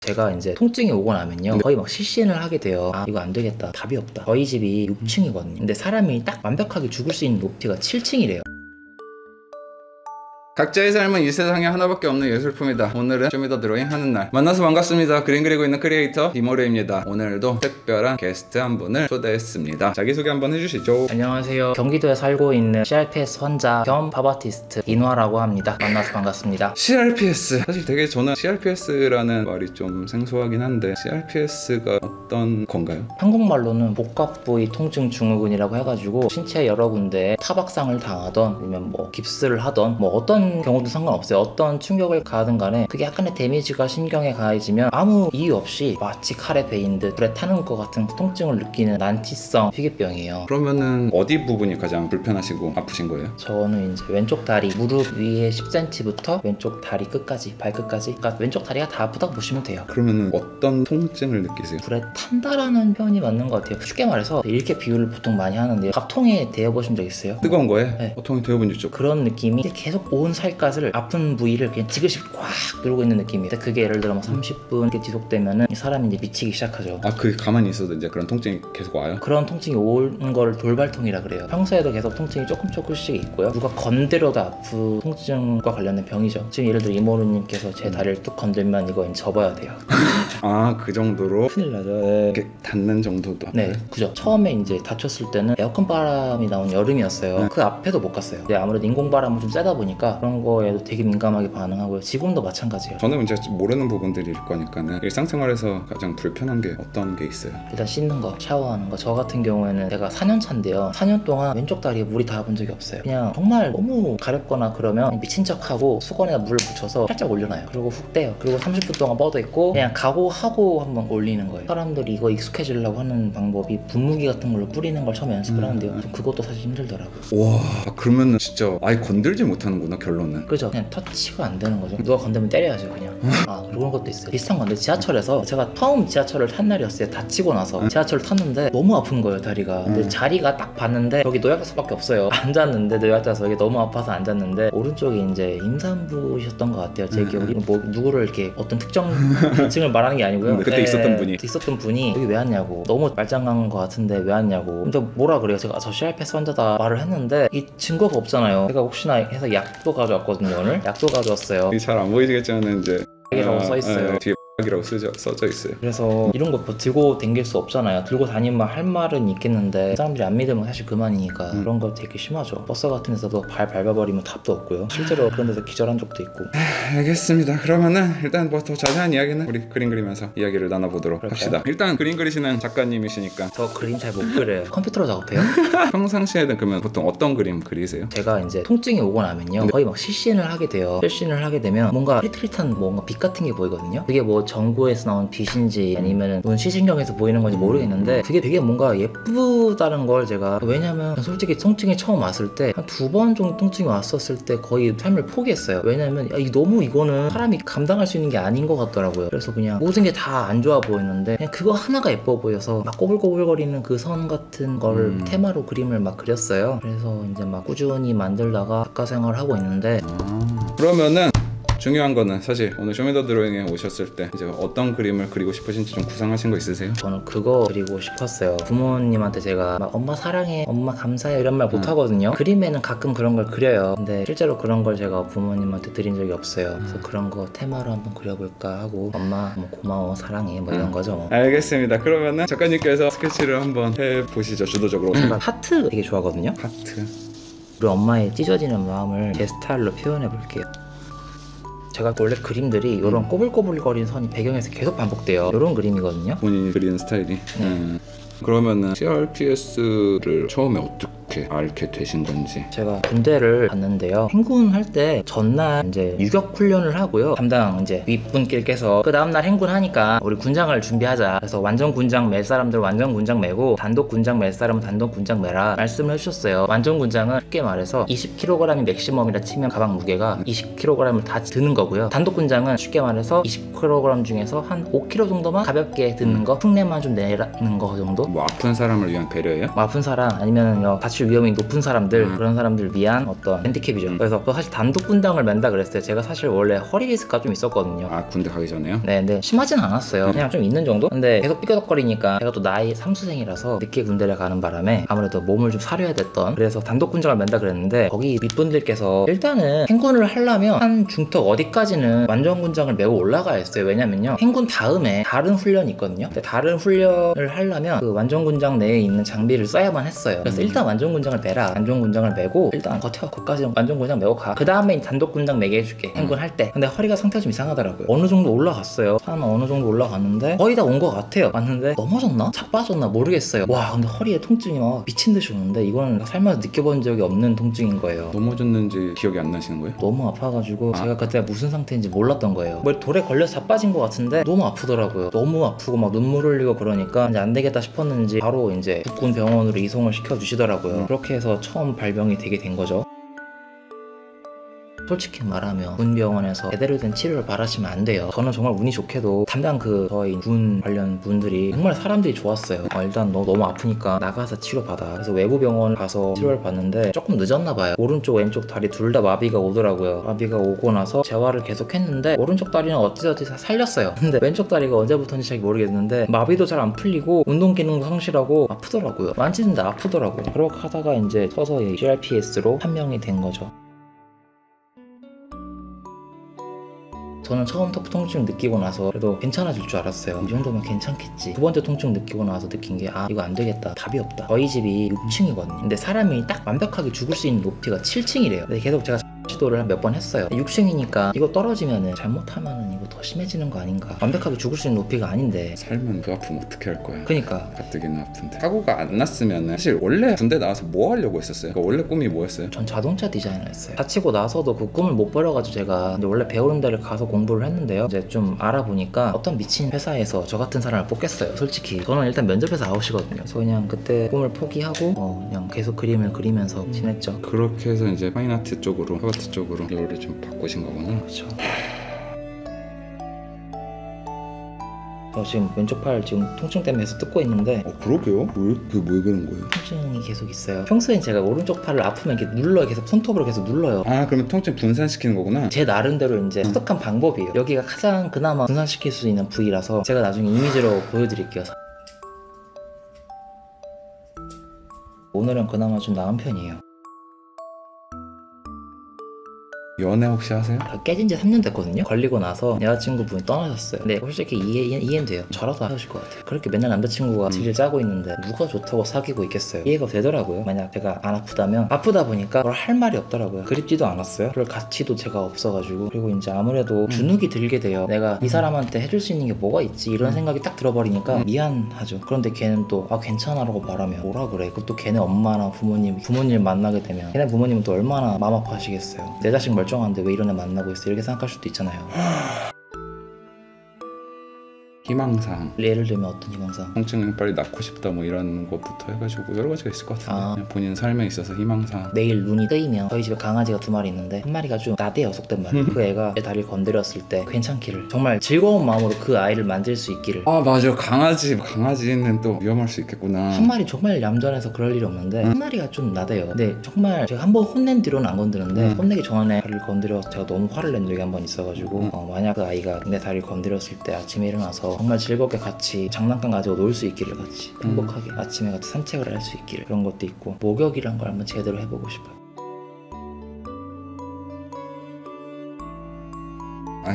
제가 이제 통증이 오고 나면요 거의 막 실신을 하게 돼요. 아 이거 안 되겠다, 답이 없다. 저희 집이 6층이거든요 근데 사람이 딱 완벽하게 죽을 수 있는 높이가 7층이래요 각자의 삶은 이 세상에 하나밖에 없는 예술품이다. 오늘은 쇼미더 드로잉 하는 날 만나서 반갑습니다. 그림 그리고 있는 크리에이터 이모르입니다. 오늘도 특별한 게스트 한 분을 초대했습니다. 자기소개 한번 해주시죠. 안녕하세요. 경기도에 살고 있는 CRPS 환자 겸 팝아티스트 인화라고 합니다. 만나서 반갑습니다. CRPS, 사실 되게 저는 CRPS라는 말이 좀 생소하긴 한데 CRPS가 어떤 건가요? 한국말로는 복합부위 통증 증후군이라고 해가지고 신체 여러 군데에 타박상을 당하던 아니면 뭐 깁스를 하던 뭐 어떤 경우도 상관없어요. 어떤 충격을 가하든 간에 그게 약간의 데미지가 신경에 가해지면 아무 이유 없이 마치 칼에 베인 듯 불에 타는 것 같은 통증을 느끼는 난치성 희귀병이에요. 그러면은 어디 부분이 가장 불편하시고 아프신 거예요? 저는 이제 왼쪽 다리 무릎 위에 10cm부터 왼쪽 다리 끝까지 발끝까지, 그러니까 왼쪽 다리가 다 아프다고 보시면 돼요. 그러면은 어떤 통증을 느끼세요? 불에 탄다라는 표현이 맞는 것 같아요. 쉽게 말해서 이렇게 비유를 보통 많이 하는데 밥통에 데워보신 적 있어요? 뜨거운 거에? 네. 보통 데워본 적 있죠. 그런 느낌이 계속 온 살갗을 아픈 부위를 그냥 지그시 꽉 누르고 있는 느낌이에요. 근데 그게 예를 들어 뭐 30분 이렇게 지속되면은 이 사람이 이제 미치기 시작하죠. 아, 그 가만히 있어도 이제 그런 통증이 계속 와요? 그런 통증이 오는 걸 돌발통이라 그래요. 평소에도 계속 통증이 조금씩 있고요. 누가 건드려도 아픈 통증과 관련된 병이죠. 지금 예를 들어 이모루님께서 제 다리를 뚝 건들면 이거 이제 접어야 돼요. 아, 그 정도로 큰일 나죠. 네. 이렇게 닿는 정도도? 네, 그죠. 처음에 이제 다쳤을 때는 에어컨 바람이 나온 여름이었어요. 네. 그 앞에도 못 갔어요. 근데 아무래도 인공 바람은 좀 세다 보니까 그런 거에도 되게 민감하게 반응하고요. 지금도 마찬가지예요. 저는 이제 모르는 부분들일 거니까는 일상생활에서 가장 불편한 게 어떤 게 있어요? 일단 씻는 거, 샤워하는 거. 저 같은 경우에는 제가 4년 차인데요. 4년 동안 왼쪽 다리에 물이 닿아본 적이 없어요. 그냥 정말 너무 가렵거나 그러면 미친 척하고 수건에다 물을 묻혀서 살짝 올려놔요. 그리고 훅 떼요. 그리고 30분 동안 뻗어 있고 그냥 각오하고 한번 올리는 거예요. 사람들이 이거 익숙해지려고 하는 방법이 분무기 같은 걸로 뿌리는 걸 처음 연습을 하는데요. 그것도 사실 힘들더라고요. 와, 그러면은 진짜 아예 건들지 못하는구나, 결론은. 그죠? 그냥 터치가 안 되는 거죠. 누가 건들면 때려야죠 그냥. 아 그런 것도 있어요. 비슷한 건데 지하철에서 제가 처음 지하철을 탄 날이었어요. 다치고 나서 지하철을 탔는데 너무 아픈 거예요 다리가. 근데 자리가 딱 봤는데 여기 노약자석밖에 없어요. 앉았는데 노약자석이 너무 아파서 앉았는데 오른쪽이 이제 임산부셨던 것 같아요. 제 기억이. 뭐 누구를 이렇게 어떤 특정 계층을 말하는 게 아니고요. 그때 있었던 분이 여기 왜 왔냐고, 너무 말짱한 것 같은데 왜 왔냐고. 근데 뭐라 그래요? 제가 저 CRPS 환자다 말을 했는데 이 증거가 없잖아요. 제가 혹시나 해서 약도 가져왔거든요. 오늘 약도 가져왔어요. 잘 안 보이시겠지만 이제 이라고 써 있어요. 뒤에 이라고 써져 있어요. 그래서 이런 거 뭐 들고 댕길 수 없잖아요. 들고 다니면 할 말은 있겠는데 사람들이 안 믿으면 사실 그만이니까 그런 거 되게 심하죠. 버스 같은 데서도 발 밟아버리면 답도 없고요. 실제로 그런 데서 기절한 적도 있고. 알겠습니다. 그러면은 일단 뭐 더 자세한 이야기는 우리 그림 그리면서 이야기를 나눠보도록 그럴까요? 합시다. 일단 그림 그리시는 작가님이시니까 저 그림 잘 못 그려요. 컴퓨터로 작업해요. 평상시에는 그러면 보통 어떤 그림 그리세요? 제가 이제 통증이 오고 나면요 거의 막 실신을 하게 돼요. 실신을 하게 되면 뭔가 흐릿흐릿한 뭔가 빛 같은 게 보이거든요. 그게 뭐 전구에서 나온 빛인지 아니면 눈 시신경에서 보이는 건지 모르겠는데 그게 되게 뭔가 예쁘다는 걸 제가, 왜냐면 솔직히 통증이 처음 왔을 때 한 2번 정도 통증이 왔었을 때 거의 삶을 포기했어요. 왜냐면 너무 이거는 사람이 감당할 수 있는 게 아닌 것 같더라고요. 그래서 그냥 모든 게 다 안 좋아 보였는데 그냥 그거 하나가 예뻐 보여서 막 꼬불꼬불거리는 그 선 같은 걸 테마로 그림을 막 그렸어요. 그래서 이제 막 꾸준히 만들다가 작가 생활을 하고 있는데 그러면은 중요한 거는 사실 오늘 쇼미더 드로잉에 오셨을 때 이제 어떤 그림을 그리고 싶으신지 좀 구상하신 거 있으세요? 저는 그거 그리고 싶었어요. 부모님한테 제가 막 엄마 사랑해, 엄마 감사해 이런 말 못하거든요. 그림에는 가끔 그런 걸 그려요. 근데 실제로 그런 걸 제가 부모님한테 드린 적이 없어요. 그래서 그런 거 테마로 한번 그려볼까 하고 엄마 뭐 고마워 사랑해 뭐 이런 거죠 뭐. 알겠습니다. 그러면은 작가님께서 스케치를 한번 해보시죠. 주도적으로. 제가 하트 되게 좋아하거든요. 하트. 우리 엄마의 찢어지는 마음을 제 스타일로 표현해 볼게요. 제가 원래 그림들이 이런 꼬불꼬불거리는 선이 배경에서 계속 반복돼요. 이런 그림이거든요. 본인이 그리는 스타일이. 그러면은 CRPS를 처음에 어떻게 알게 되신 건지. 제가 군대를 갔는데요. 행군할 때 전날 이제 유격 훈련을 하고요. 담당 이제 윗분께서 그 다음날 행군하니까 우리 군장을 준비하자. 그래서 완전 군장 맬 사람들 완전 군장 매고 단독 군장 맬 사람은 단독 군장 매라 말씀을 해주셨어요. 완전 군장은 쉽게 말해서 20kg이 맥시멈이라 치면 가방 무게가 20kg을 다 드는 거고요. 단독 군장은 쉽게 말해서 20kg 중에서 한 5kg 정도만 가볍게 드는 거, 흉내만 좀 내는 거 정도. 뭐 아픈 사람을 위한 배려예요? 뭐 아픈 사람 아니면 다칠 수술 위험이 높은 사람들 그런 사람들 위한 어떤 핸디캡이죠. 그래서 또 사실 단독 분장을 맨다 그랬어요. 제가 사실 원래 허리 디스크가 좀 있었거든요. 아 군대 가기 전에요? 네, 근데 심하진 않았어요. 그냥 좀 있는 정도? 근데 계속 삐거덕거리니까 제가 또 나이 3수생이라서 늦게 군대를 가는 바람에 아무래도 몸을 좀 사려야 됐던, 그래서 단독 군장을 맨다 그랬는데 거기 윗분들께서 일단은 행군을 하려면 한 중턱 어디까지는 완전 군장을 메고 올라가야 했어요. 왜냐면요, 행군 다음에 다른 훈련이 있거든요. 근데 다른 훈련을 하려면 그 완전 군장 내에 있는 장비를 써야만 했어요. 그래서 일단 완전 군장을 매라. 완전 군장을 메고 일단 버텨. 거기까지 완전 군장 메고 가. 그 다음에 단독 군장 매게 해줄게. 행군 할 때. 근데 허리가 상태가 좀 이상하더라고요. 어느 정도 올라갔어요. 한 어느 정도 올라갔는데 거의 다 온 것 같아요. 왔는데 넘어졌나? 자빠졌나? 모르겠어요. 와, 근데 허리에 통증이 막 미친 듯이 오는데 이거는 살면서 느껴본 적이 없는 통증인 거예요. 넘어졌는지 기억이 안 나시는 거예요? 너무 아파가지고 제가 그때 무슨 상태인지 몰랐던 거예요. 뭐 돌에 걸려서 자빠진 것 같은데 너무 아프더라고요. 너무 아프고 막 눈물 흘리고 그러니까 이제 안 되겠다 싶었는지 바로 이제 국군 병원으로 이송을 시켜주시더라고요. 그렇게 해서 처음 발병이 되게 된 거죠. 솔직히 말하면 군병원에서 제대로 된 치료를 바라시면 안 돼요. 저는 정말 운이 좋게도 담당 저희 군 관련 분들이 정말 사람들이 좋았어요. 일단 너 너무 아프니까 나가서 치료받아. 그래서 외부 병원 가서 치료를 받는데 조금 늦었나 봐요. 오른쪽 왼쪽 다리 둘 다 마비가 오더라고요. 마비가 오고 나서 재활을 계속 했는데 오른쪽 다리는 어찌저찌 살렸어요. 근데 왼쪽 다리가 언제부터인지 잘 모르겠는데 마비도 잘 안 풀리고 운동 기능도 상실하고 아프더라고요. 만지는데 아프더라고요. 그렇게 하다가 이제 서서히 CRPS로 판명이 된 거죠. 저는 처음 턱 통증 느끼고 나서 그래도 괜찮아질 줄 알았어요. 이 정도면 괜찮겠지. 두 번째 통증 느끼고 나서 느낀 게 이거 안 되겠다. 답이 없다. 저희 집이 6층이거든요. 근데 사람이 딱 완벽하게 죽을 수 있는 높이가 7층이래요. 근데 계속 제가 시도를 몇 번 했어요. 6층이니까 이거 떨어지면은 잘못하면은 이거 더 심해지는 거 아닌가. 완벽하게 죽을 수 있는 높이가 아닌데 살면 그 아픔 어떻게 할 거야? 그니까 가뜩이나 아픈데. 사고가 안 났으면 사실 원래 군대 나와서 뭐 하려고 했었어요? 그러니까 원래 꿈이 뭐였어요? 전 자동차 디자이너였어요. 다치고 나서도 그 꿈을 못 버려가지고 제가 이제 원래 배우는 데를 가서 공부를 했는데요. 이제 좀 알아보니까 어떤 미친 회사에서 저 같은 사람을 뽑겠어요. 솔직히 저는 일단 면접에서 아웃이거든요. 그래서 그냥 그때 꿈을 포기하고 그냥 계속 그림을 그리면서 지냈죠. 그렇게 해서 이제 파인아트 쪽으로, 하바트 쪽으로 진로를 좀 바꾸신 거구나. 그렇죠. 저 지금 왼쪽 팔 지금 통증 때문에 계속 뜯고 있는데 그러게요? 왜 그런 거예요? 통증이 계속 있어요. 평소엔 제가 오른쪽 팔을 아프면 이렇게 눌러요. 계속 손톱으로 계속 눌러요. 그러면 통증 분산시키는 거구나? 제 나름대로 이제 터득한 방법이에요. 여기가 가장 그나마 분산시킬 수 있는 부위라서 제가 나중에 이미지로 보여드릴게요. 오늘은 그나마 좀 나은 편이에요. 연애 혹시 하세요? 깨진 지 3년 됐거든요. 걸리고 나서 여자친구분이 떠나셨어요. 근데 솔직히 이해는 돼요. 저라도 헤어질 것 같아요. 그렇게 맨날 남자친구가 딜을 짜고 있는데 누가 좋다고 사귀고 있겠어요. 이해가 되더라고요. 만약 제가 안 아프다면 아프다 보니까 뭘 할 말이 없더라고요. 그립지도 않았어요. 그럴 가치도 제가 없어가지고. 그리고 이제 아무래도 주눅이 들게 돼요. 내가 이 사람한테 해줄 수 있는 게 뭐가 있지 이런 생각이 딱 들어버리니까 미안하죠. 그런데 걔는 또 괜찮아라고 말하면 뭐라 그래. 그것도 걔네 엄마나 부모님 만나게 되면 걔네 부모님은 또 얼마나 마음 아파하시겠어요. 내 자식 멀쩡한데 왜 이런 애 만나고 있어 이렇게 생각할 수도 있잖아요. 희망사항. 예를 들면 어떤 희망사항? 통증을 빨리 낫고 싶다 뭐 이런 것부터 해가지고 여러 가지가 있을 것 같은데 그냥 본인 삶에 있어서 희망사항. 내일 눈이 뜨이면 저희 집에 강아지가 2마리 있는데 한 마리가 좀 나대요. 속된 말. 그 애가 내 다리를 건드렸을 때 괜찮기를, 정말 즐거운 마음으로 그 아이를 만질 수 있기를. 맞아. 강아지는 또 위험할 수 있겠구나. 한 마리 정말 얌전해서 그럴 일이 없는데 한 마리가 좀 나대요. 근데 정말 제가 한번 혼낸 뒤로는 안 건드는데 혼내기 전에 다리를 건드려서 제가 너무 화를 낸 적이 한 번 있어가지고 만약 그 아이가 내 다리를 건드렸을 때 아침에 일어나서 정말 즐겁게 같이 장난감 가지고 놀 수 있기를, 같이 행복하게 아침에 같이 산책을 할 수 있기를, 그런 것도 있고 목욕이란 걸 한번 제대로 해보고 싶어요.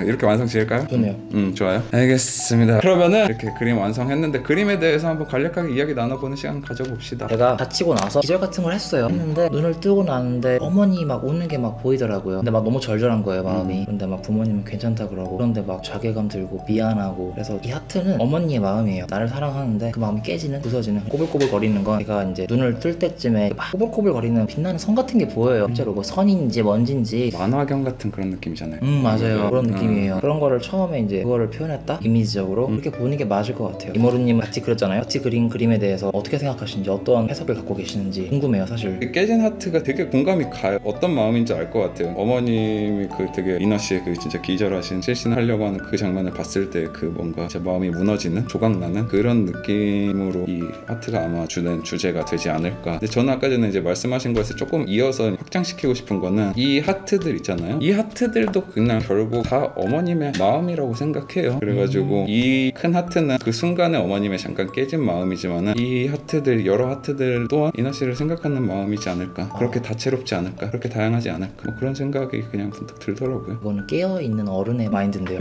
이렇게 완성 지을까요? 좋네요. 좋아요. 알겠습니다. 그러면은 이렇게 그림 완성했는데 그림에 대해서 한번 간략하게 이야기 나눠보는 시간 가져봅시다. 제가 다치고 나서 기절 같은 걸 했는데 눈을 뜨고 나는데 어머니 막 우는 게 막 보이더라고요. 근데 막 너무 절절한 거예요, 마음이. 근데 막 부모님은 괜찮다 그러고, 그런데 막 자괴감 들고 미안하고. 그래서 이 하트는 어머니의 마음이에요. 나를 사랑하는데 그 마음이 깨지는, 부서지는, 꼬불꼬불 거리는 건 제가 이제 눈을 뜰 때쯤에 막 꼬불꼬불 거리는 빛나는 선 같은 게 보여요. 실제로 뭐 선인지 뭔진지. 만화경 같은 그런 느낌이잖아요. 맞아요. 그런 느낌이 느낌이에요. 그런 거를 처음에 이제 그거를 표현했다? 이미지적으로 그렇게 보는 게 맞을 것 같아요. 이모루님 같이 그렸잖아요. 같이 그린 그림에 대해서 어떻게 생각하시는지, 어떤 해석을 갖고 계시는지 궁금해요, 사실. 그 깨진 하트가 되게 공감이 가요. 어떤 마음인지 알 것 같아요. 어머님이 그 되게 이나 씨의 그 진짜 기절하신 실신하려고 하는 그 장면을 봤을 때 그 뭔가 제 마음이 무너지는, 조각나는 그런 느낌으로 이 하트가 아마 주는 주제가 되지 않을까. 근데 저는 아까 전에 이제 말씀하신 것에 조금 이어서 확장시키고 싶은 거는, 이 하트들 있잖아요. 이 하트들도 그냥 결국 다 어머님의 마음이라고 생각해요. 그래가지고 이 큰 하트는 그 순간에 어머님의 잠깐 깨진 마음이지만은, 이 하트들, 여러 하트들 또한 이나 씨를 생각하는 마음이지 않을까. 그렇게 다채롭지 않을까, 그렇게 다양하지 않을까, 뭐 그런 생각이 그냥 문득 들더라고요. 이거는 깨어있는 어른의 마인드인데요.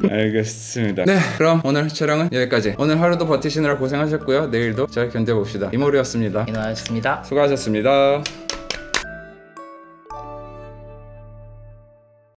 알겠습니다. 네, 그럼 오늘 촬영은 여기까지. 오늘 하루도 버티시느라 고생하셨고요. 내일도 잘 견뎌봅시다. 이모리였습니다. 이노아였습니다. 수고하셨습니다.